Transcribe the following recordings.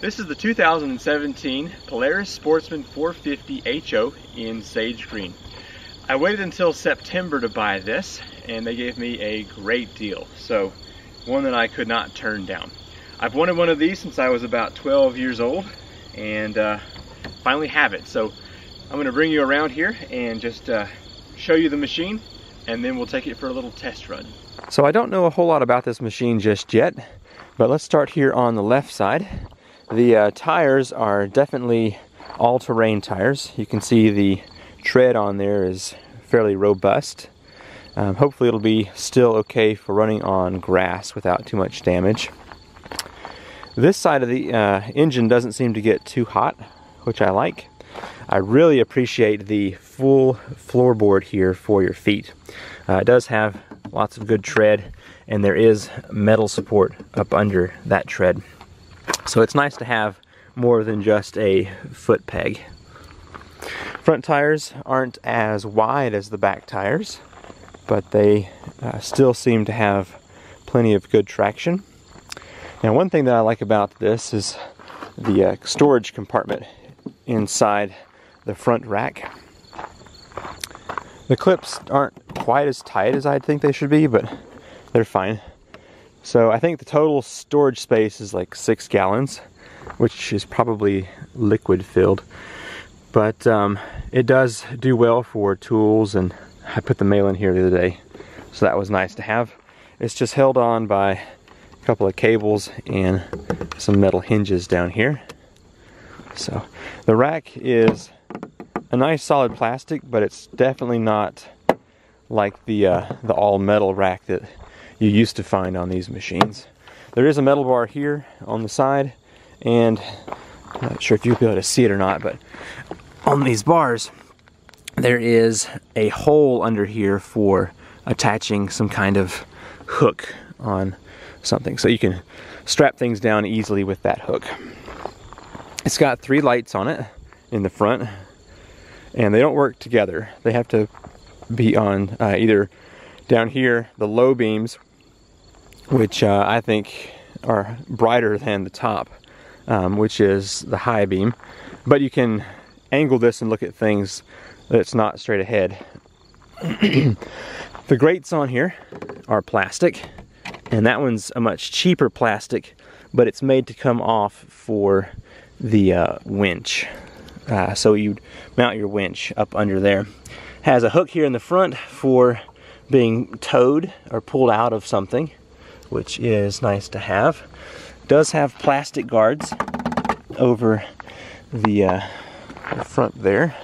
This is the 2017 Polaris Sportsman 450 HO in sage green. I waited until September to buy this, and they gave me a great deal. So, one that I could not turn down. I've wanted one of these since I was about 12 years old, and finally have it. So, I'm going to bring you around here and just show you the machine, and then we'll take it for a little test run. So I don't know a whole lot about this machine just yet, but let's start here on the left side. The tires are definitely all-terrain tires. You can see the tread on there is fairly robust. Hopefully it'll be still okay for running on grass without too much damage. This side of the engine doesn't seem to get too hot, which I like. I really appreciate the full floorboard here for your feet. It does have lots of good tread, and there is metal support up under that tread. So it's nice to have more than just a foot peg. Front tires aren't as wide as the back tires, but they still seem to have plenty of good traction. Now, one thing that I like about this is the storage compartment inside the front rack. The clips aren't quite as tight as I'd think they should be, but they're fine. So I think the total storage space is like 6 gallons, which is probably liquid filled. But it does do well for tools, and I put the mail in here the other day, so that was nice to have. It's just held on by a couple of cables and some metal hinges down here. So the rack is a nice solid plastic, but it's definitely not like the all metal rack that you used to find on these machines. There is a metal bar here on the side, and I'm not sure if you'll be able to see it or not, but on these bars there is a hole under here for attaching some kind of hook on something, so you can strap things down easily with that hook. It's got 3 lights on it in the front, and they don't work together. They have to be on either down here, the low beams, which I think are brighter than the top, which is the high beam. But you can angle this and look at things that's not straight ahead. The grates on here are plastic, and that one's a much cheaper plastic, but it's made to come off for the winch. So you'd mount your winch up under there. Has a hook here in the front for being towed or pulled out of something, which is nice to have. Does have plastic guards over the front there.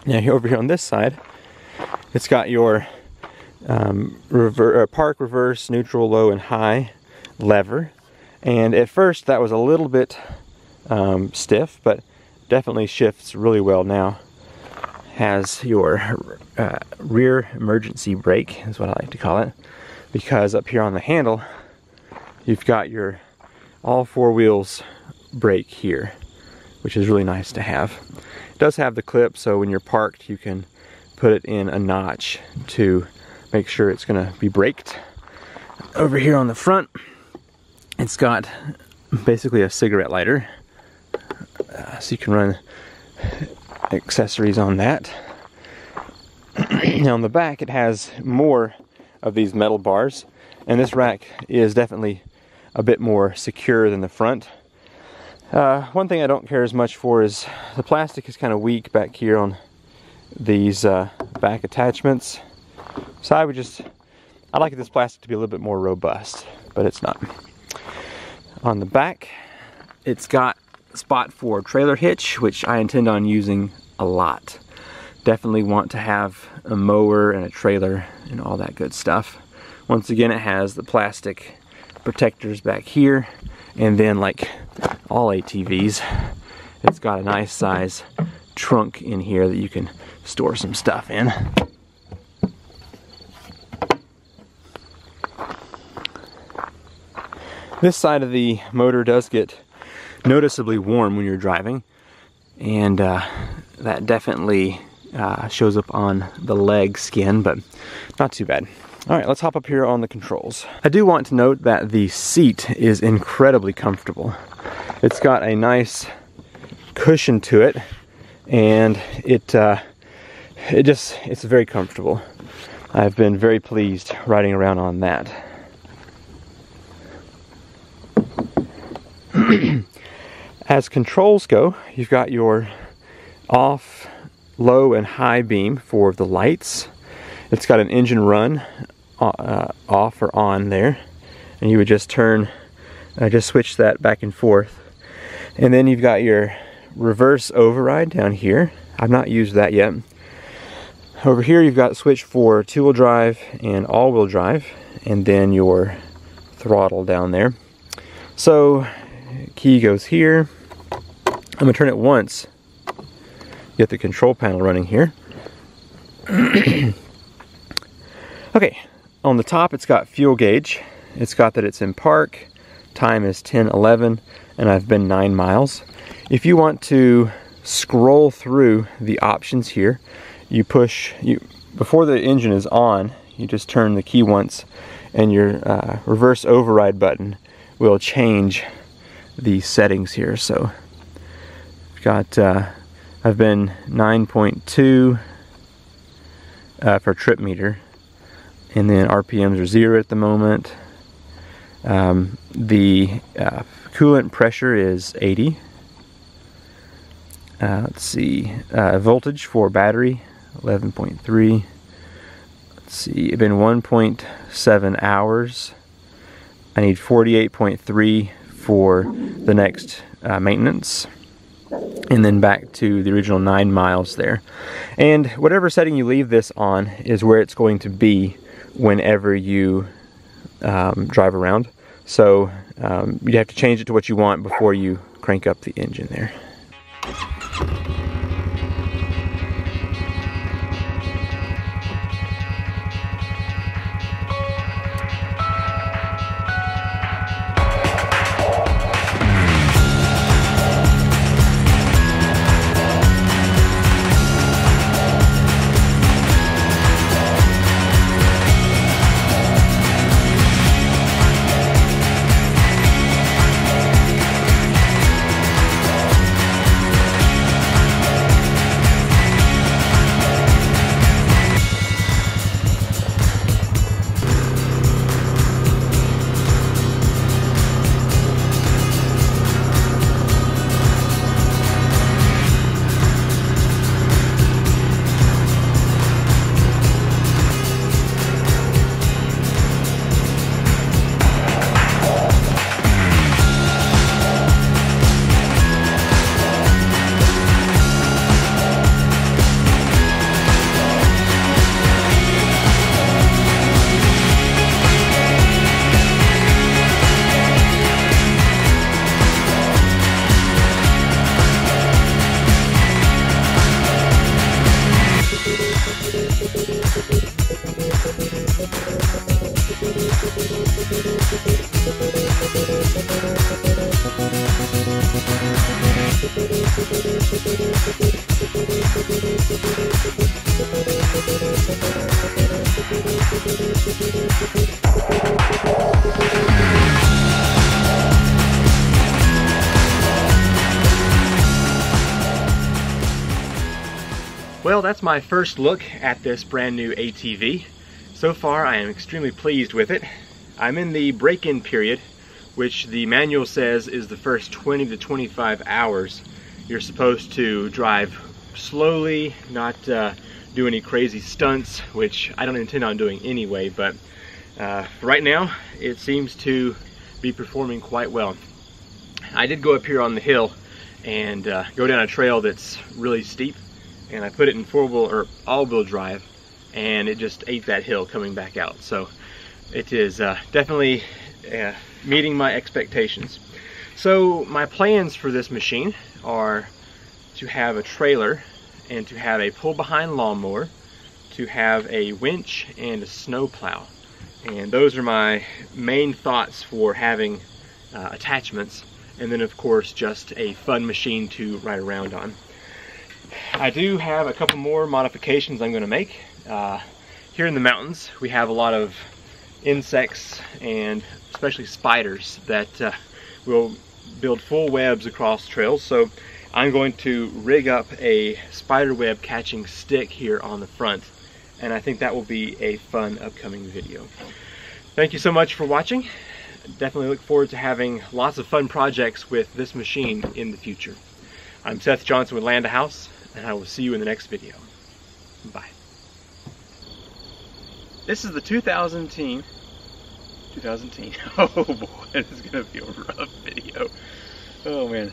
Now over here on this side, it's got your park, reverse, neutral, low, and high lever. And at first that was a little bit stiff, but definitely shifts really well now. Has your rear emergency brake, is what I like to call it, because up here on the handle you've got your all 4 wheels brake here, which is really nice to have. It does have the clip, so when you're parked you can put it in a notch to make sure it's going to be braked. Over here on the front, it's got basically a cigarette lighter, so you can run accessories on that. Now on the back it has more of these metal bars, and this rack is definitely a bit more secure than the front. One thing I don't care as much for is the plastic is kind of weak back here on these back attachments. So I like this plastic to be a little bit more robust, but it's not. On the back, it's got a spot for trailer hitch, which I intend on using a lot. Definitely want to have a mower and a trailer and all that good stuff. Once again, it has the plastic protectors back here, and then like all ATVs, it's got a nice size trunk in here that you can store some stuff in. This side of the motor does get noticeably warm when you're driving, and that definitely shows up on the leg skin, but not too bad. Alright, let's hop up here on the controls. I do want to note that the seat is incredibly comfortable. It's got a nice cushion to it, and it's very comfortable. I've been very pleased riding around on that. As controls go, you've got your off, low, and high beam for the lights. It's got an engine run off or on there, and you would just switch that back and forth. And then you've got your reverse override down here. I've not used that yet. Over here you've got a switch for two-wheel drive and all-wheel drive, and then your throttle down there. So key goes here. I'm gonna turn it once. Get the control panel running here. Okay, on the top it's got fuel gauge. It's got that it's in park. Time is 10:11, and I've been 9 miles. If you want to scroll through the options here, before the engine is on, you just turn the key once, and your reverse override button will change the settings here. So I've been 9.2 for trip meter, and then RPMs are 0 at the moment. The coolant pressure is 80. Let's see, voltage for battery 11.3. Let's see, it's been 1.7 hours. I need 48.3 for the next maintenance, and then back to the original 9 miles there. And whatever setting you leave this on is where it's going to be whenever you drive around. So you have to change it to what you want before you crank up the engine there. Well, that's my first look at this brand new ATV. So far, I am extremely pleased with it. I'm in the break-in period, which the manual says is the first 20 to 25 hours. You're supposed to drive slowly, not do any crazy stunts, which I don't intend on doing anyway, but right now it seems to be performing quite well. I did go up here on the hill and go down a trail that's really steep, and I put it in four-wheel or all-wheel drive, and it just ate that hill coming back out. So it is definitely meeting my expectations. So my plans for this machine are to have a trailer and to have a pull-behind lawnmower, to have a winch and a snowplow. And those are my main thoughts for having attachments, and then of course just a fun machine to ride around on. I do have a couple more modifications I'm going to make. Here in the mountains we have a lot of insects and especially spiders that will build full webs across trails. So I'm going to rig up a spider web catching stick here on the front, and I think that will be a fun upcoming video. Thank you so much for watching. Definitely look forward to having lots of fun projects with this machine in the future. I'm Seth Johnson with Land House, and I will see you in the next video. Bye. This is the 2010. Oh boy, this is gonna be a rough video. Oh man.